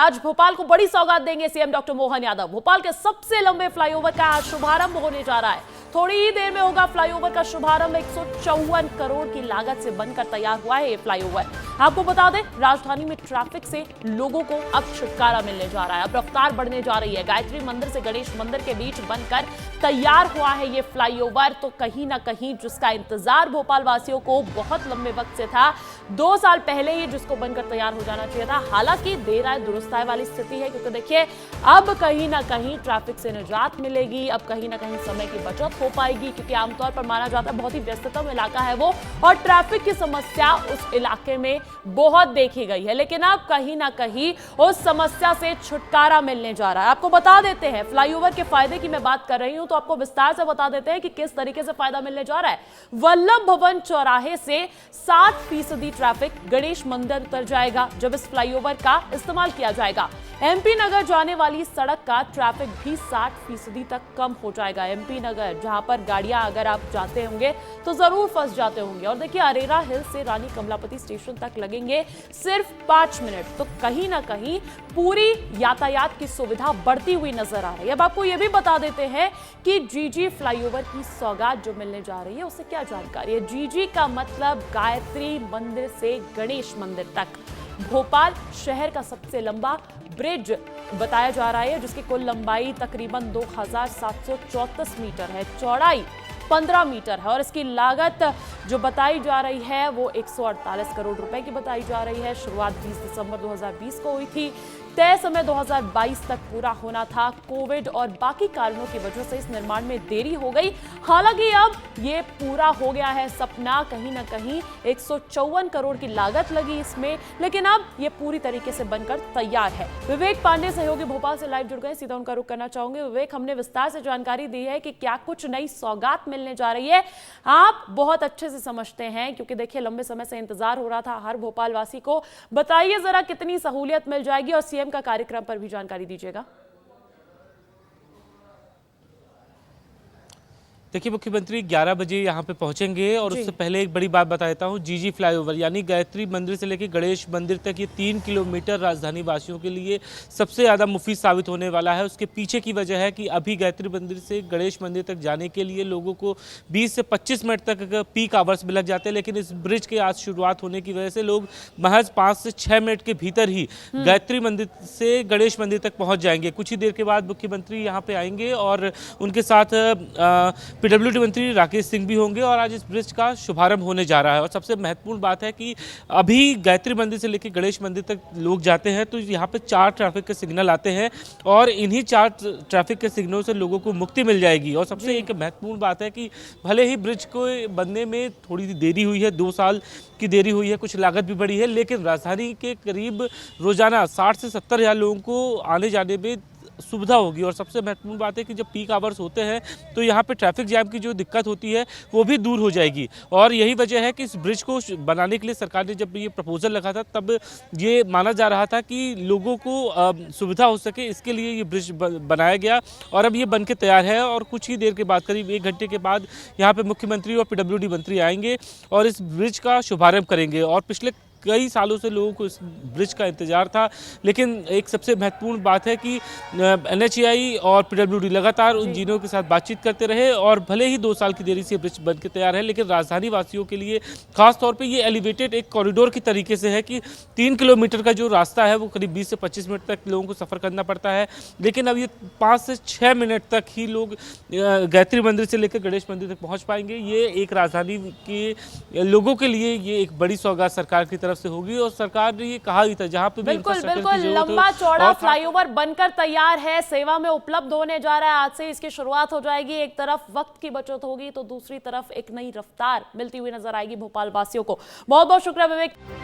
आज भोपाल को बड़ी सौगात देंगे सीएम डॉक्टर मोहन यादव। भोपाल के सबसे लंबे फ्लाईओवर का आज शुभारंभ होने जा रहा है। थोड़ी ही देर में होगा फ्लाईओवर का शुभारंभ। 154 करोड़ की लागत से बनकर तैयार हुआ है ये फ्लाईओवर। आपको बता दें, राजधानी में ट्रैफिक से लोगों को अब छुटकारा मिलने जा रहा है, अब रफ्तार बढ़ने जा रही है। गायत्री मंदिर से गणेश मंदिर के बीच बनकर तैयार हुआ है ये फ्लाईओवर। तो कहीं ना कहीं जिसका इंतजार भोपाल वासियों को बहुत लंबे वक्त से था, 2 साल पहले ही जिसको बनकर तैयार हो जाना चाहिए था। हालांकि देर आए दुरुस्त आए वाली स्थिति है, क्योंकि देखिए अब कहीं ना कहीं ट्रैफिक से निजात मिलेगी, अब कहीं ना कहीं समय की बचत हो पाएगी, क्योंकि आमतौर पर माना जाता है बहुत ही व्यस्ततम इलाका है वो, और ट्रैफिक की समस्या उस इलाके में बहुत देखी गई है। लेकिन अब कहीं ना कहीं उस समस्या से छुटकारा मिलने जा रहा है। आपको बता देते हैं, फ्लाईओवर के फायदे की मैं बात कर रही हूं तो आपको विस्तार से बता देते हैं कि किस तरीके से फायदा मिलने जा रहा है। वल्लभ भवन चौराहे से 60% ट्रैफिक गणेश मंदिर उतर जाएगा जब इस फ्लाईओवर का इस्तेमाल किया जाएगा। एमपी नगर जाने वाली सड़क का ट्रैफिक भी 60% तक कम हो जाएगा। एमपी नगर, जहां पर गाड़ियां अगर आप जाते होंगे तो जरूर फंस जाते होंगे। और देखिए, अरेरा हिल से रानी कमलापति स्टेशन तक लगेंगे सिर्फ 5 मिनट। तो कहीं ना कहीं पूरी यातायात की सुविधा बढ़ती हुई नजर आ रही है। अब आपको यह भी बता देते हैं कि जीजी फ्लाईओवर की सौगात जो मिलने जा रही है उससे क्या जानकारी है। जीजी का मतलब गायत्री मंदिर से गणेश मंदिर तक। भोपाल शहर का सबसे लंबा ब्रिज बताया जा रहा है, जिसकी कुल लंबाई तकरीबन 2734 मीटर है, चौड़ाई 15 मीटर है, और इसकी लागत जो बताई जा रही है वो 148 करोड़ रुपए की बताई जा रही है। शुरुआत 20 दिसंबर 2020 को हुई थी। तय समय 2022 तक पूरा होना था। कोविड और बाकी कारणों की वजह से इस निर्माण में देरी हो गई। हालांकि अब ये पूरा हो गया है सपना। कहीं ना कहीं 154 करोड़ की लागत लगी इसमें, लेकिन अब ये पूरी तरीके से बनकर तैयार है। विवेक पांडे सहयोगी भोपाल से लाइव जुड़ गए, सीधा उनका रुख करना चाहूंगे। विवेक, हमने विस्तार से जानकारी दी है कि क्या कुछ नई सौगात मिलने जा रही है। आप बहुत अच्छे से समझते हैं, क्योंकि देखिए लंबे समय से इंतजार हो रहा था हर भोपाल वासी को। बताइए जरा कितनी सहूलियत मिल जाएगी, और सीएम का कार्यक्रम पर भी जानकारी दीजिएगा। देखिए, मुख्यमंत्री 11 बजे यहाँ पे पहुंचेंगे, और उससे पहले एक बड़ी बात बता देता हूँ। जीजी फ्लाईओवर यानी गायत्री मंदिर से लेकर गणेश मंदिर तक ये 3 किलोमीटर राजधानी वासियों के लिए सबसे ज़्यादा मुफीद साबित होने वाला है। उसके पीछे की वजह है कि अभी गायत्री मंदिर से गणेश मंदिर तक जाने के लिए लोगों को 20 से 25 मिनट तक पीक आवर्स में लग जाते हैं, लेकिन इस ब्रिज के आज शुरुआत होने की वजह से लोग महज 5 से 6 मिनट के भीतर ही गायत्री मंदिर से गणेश मंदिर तक पहुँच जाएंगे। कुछ ही देर के बाद मुख्यमंत्री यहाँ पे आएंगे और उनके साथ पीडब्ल्यूडी मंत्री राकेश सिंह भी होंगे, और आज इस ब्रिज का शुभारंभ होने जा रहा है। और सबसे महत्वपूर्ण बात है कि अभी गायत्री मंदिर से लेकर गणेश मंदिर तक लोग जाते हैं तो यहाँ पे 4 ट्रैफिक के सिग्नल आते हैं, और इन्हीं 4 ट्रैफिक के सिग्नलों से लोगों को मुक्ति मिल जाएगी। और सबसे एक महत्वपूर्ण बात है कि भले ही ब्रिज को बनने में थोड़ी सी देरी हुई है, 2 साल की देरी हुई है, कुछ लागत भी बढ़ी है, लेकिन राजधानी के करीब रोजाना 60 से 70 हज़ार लोगों को आने जाने में सुविधा होगी। और सबसे महत्वपूर्ण बात है कि जब पीक आवर्स होते हैं तो यहाँ पे ट्रैफिक जैम की जो दिक्कत होती है वो भी दूर हो जाएगी। और यही वजह है कि इस ब्रिज को बनाने के लिए सरकार ने जब ये प्रपोजल रखा था, तब ये माना जा रहा था कि लोगों को सुविधा हो सके, इसके लिए ये ब्रिज बनाया गया, और अब ये बन के तैयार है। और कुछ ही देर के बाद, करीब 1 घंटे के बाद, यहाँ पे मुख्यमंत्री और पीडब्ल्यूडी मंत्री आएंगे और इस ब्रिज का शुभारंभ करेंगे। और पिछले कई सालों से लोगों को इस ब्रिज का इंतजार था, लेकिन एक सबसे महत्वपूर्ण बात है कि एनएचएआई और पीडब्ल्यूडी लगातार उन इंजीनियरों के साथ बातचीत करते रहे, और भले ही 2 साल की देरी से ब्रिज बन के तैयार है, लेकिन राजधानी वासियों के लिए खास तौर पे ये एलिवेटेड एक कॉरिडोर की तरीके से है कि 3 किलोमीटर का जो रास्ता है वो करीब 20 से 25 मिनट तक लोगों को सफ़र करना पड़ता है, लेकिन अब ये 5 से 6 मिनट तक ही लोग गायत्री मंदिर से लेकर गणेश मंदिर तक पहुँच पाएंगे। ये एक राजधानी के लोगों के लिए ये एक बड़ी सौगात सरकार की तरफ से होगी। और सरकार ने ये कहा ही था, जहां पे बिल्कुल लंबा चौड़ा फ्लाईओवर बनकर तैयार है, सेवा में उपलब्ध होने जा रहा है। आज से इसकी शुरुआत हो जाएगी। एक तरफ वक्त की बचत होगी तो दूसरी तरफ एक नई रफ्तार मिलती हुई नजर आएगी भोपाल वासियों को। बहुत बहुत शुक्रिया विवेक।